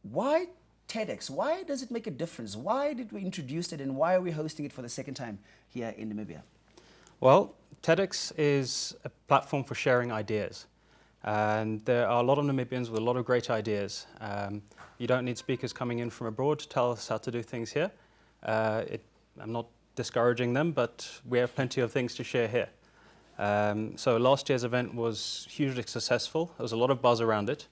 Why TEDx? Why does it make a difference? Why did we introduce it, and why are we hosting it for the second time here in Namibia? Well, TEDx is a platform for sharing ideas. And there are a lot of Namibians with a lot of great ideas. You don't need speakers coming in from abroad to tell us how to do things here. I'm not discouraging them, but we have plenty of things to share here. So last year's event was hugely successful. There was a lot of buzz around it.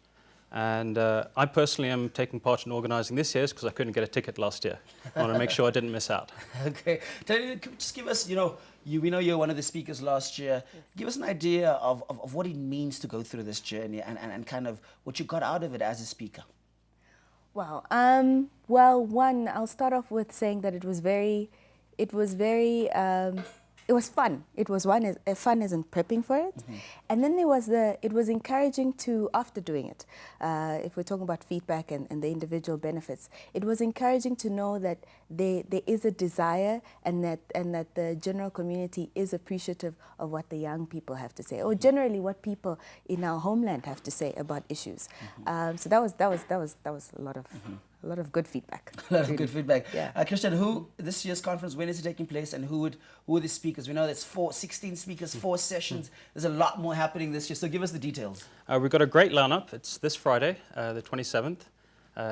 And I personally am taking part in organising this year's because I couldn't get a ticket last year. I want to make sure I didn't miss out. Okay, just give us, we know you're one of the speakers last year. Give us an idea of what it means to go through this journey and kind of what you got out of it as a speaker. Wow. Well, one, I'll start off with saying that it was fun. It was fun as in prepping for it. Mm-hmm. And then it was encouraging to, after doing it, if we're talking about feedback and the individual benefits, it was encouraging to know that there is a desire and that the general community is appreciative of what the young people have to say, or generally what people in our homeland have to say about issues. Mm-hmm. So that was a lot of. Mm-hmm. A lot of good feedback. A lot of good feedback. Yeah. Christian, this year's conference, when is it taking place, and who are the speakers? We know there's 16 speakers, 4 sessions. There's a lot more happening this year, so give us the details. We've got a great lineup. It's this Friday, the 27th,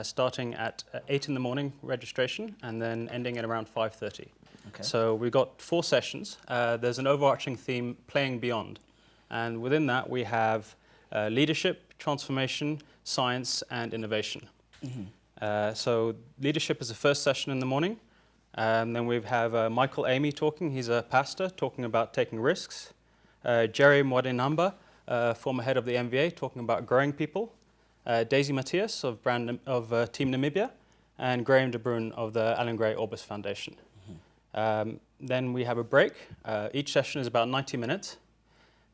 starting at 8 in the morning registration, and then ending at around 5:30. Okay. So we've got 4 sessions. There's an overarching theme, Playing Beyond. And within that, we have leadership, transformation, science, and innovation. Mm-hmm. So leadership is the first session in the morning. Then we have Michael Amy talking. He's a pastor talking about taking risks. Jerry Mwadinamba, former head of the MVA, talking about growing people. Daisy Matthias of Team Namibia, and Graham De Bruin of the Alan Gray Orbis Foundation. Mm-hmm. Then we have a break. Each session is about 90 minutes,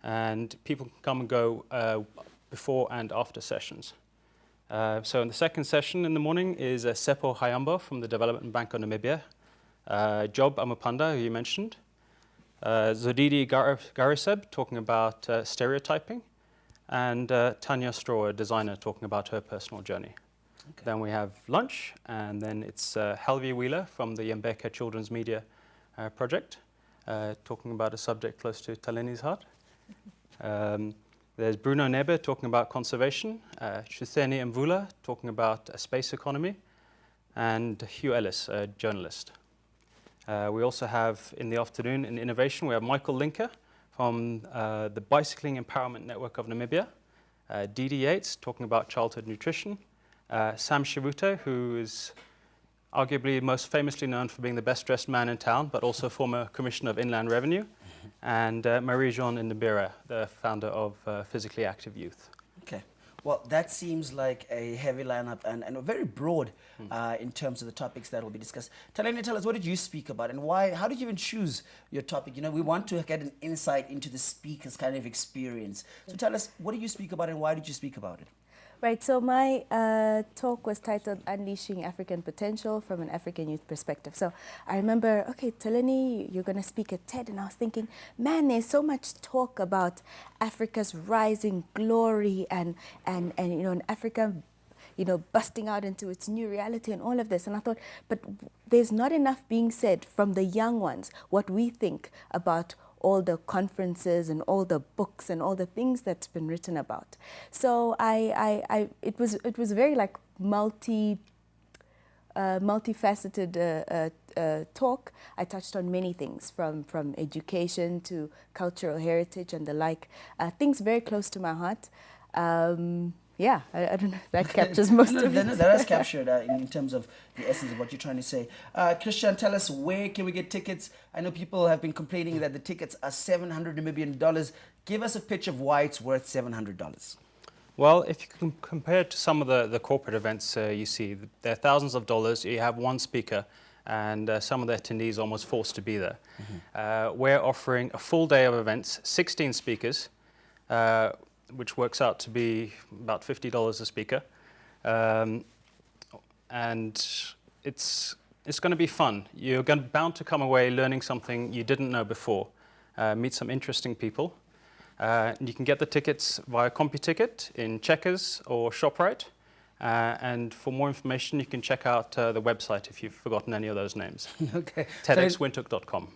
and people can come and go before and after sessions. So in the second session in the morning is Seppo Hayamba from the Development Bank of Namibia, Job Amapanda, who you mentioned, Zodidi Gariseb talking about stereotyping, and Tanya Straw, a designer, talking about her personal journey. Okay. Then we have lunch, and then it's Helvi Wheeler from the Yembeka Children's Media Project, talking about a subject close to Taleni's heart. There's Bruno Nebe talking about conservation, Shutheni Mvula talking about a space economy, and Hugh Ellis, a journalist. We also have in the afternoon in innovation, we have Michael Linker from the Bicycling Empowerment Network of Namibia, Didi Yates talking about childhood nutrition, Sam Shivute, who is arguably most famously known for being the best dressed man in town, but also former Commissioner of Inland Revenue, and Marie-Jean Ndabira, the founder of Physically Active Youth. Okay. Well, that seems like a heavy lineup and very broad in terms of the topics that will be discussed. Taleni, tell us, what did you speak about, and why? How did you even choose your topic? We want to get an insight into the speaker's kind of experience. So tell us, what did you speak about, and why did you speak about it? Right, so my talk was titled Unleashing African Potential from an African Youth Perspective. So I remember, okay, Taleni, you're going to speak at TED, and I was thinking, man, there's so much talk about Africa's rising glory and Africa, busting out into its new reality and all of this. And I thought, but there's not enough being said from the young ones, what we think about all the conferences and all the books and all the things that's been written about. So it was very like multifaceted talk. I touched on many things from education to cultural heritage and the like, things very close to my heart. Yeah, I don't know if that captures most of it. That has captured in terms of the essence of what you're trying to say. Christian, tell us, where can we get tickets? I know people have been complaining that the tickets are $700 Namibian. Give us a pitch of why it's worth $700. Well, if you can compare it to some of the corporate events you see, they're thousands of dollars. You have one speaker, and some of the attendees are almost forced to be there. Mm-hmm. We're offering a full day of events, 16 speakers, which works out to be about $50 a speaker. And it's going to be fun. You're bound to come away learning something you didn't know before, meet some interesting people. You can get the tickets via CompuTicket in Checkers or ShopRite. And for more information, you can check out the website if you've forgotten any of those names. Okay. Tedx-Windhoek.com.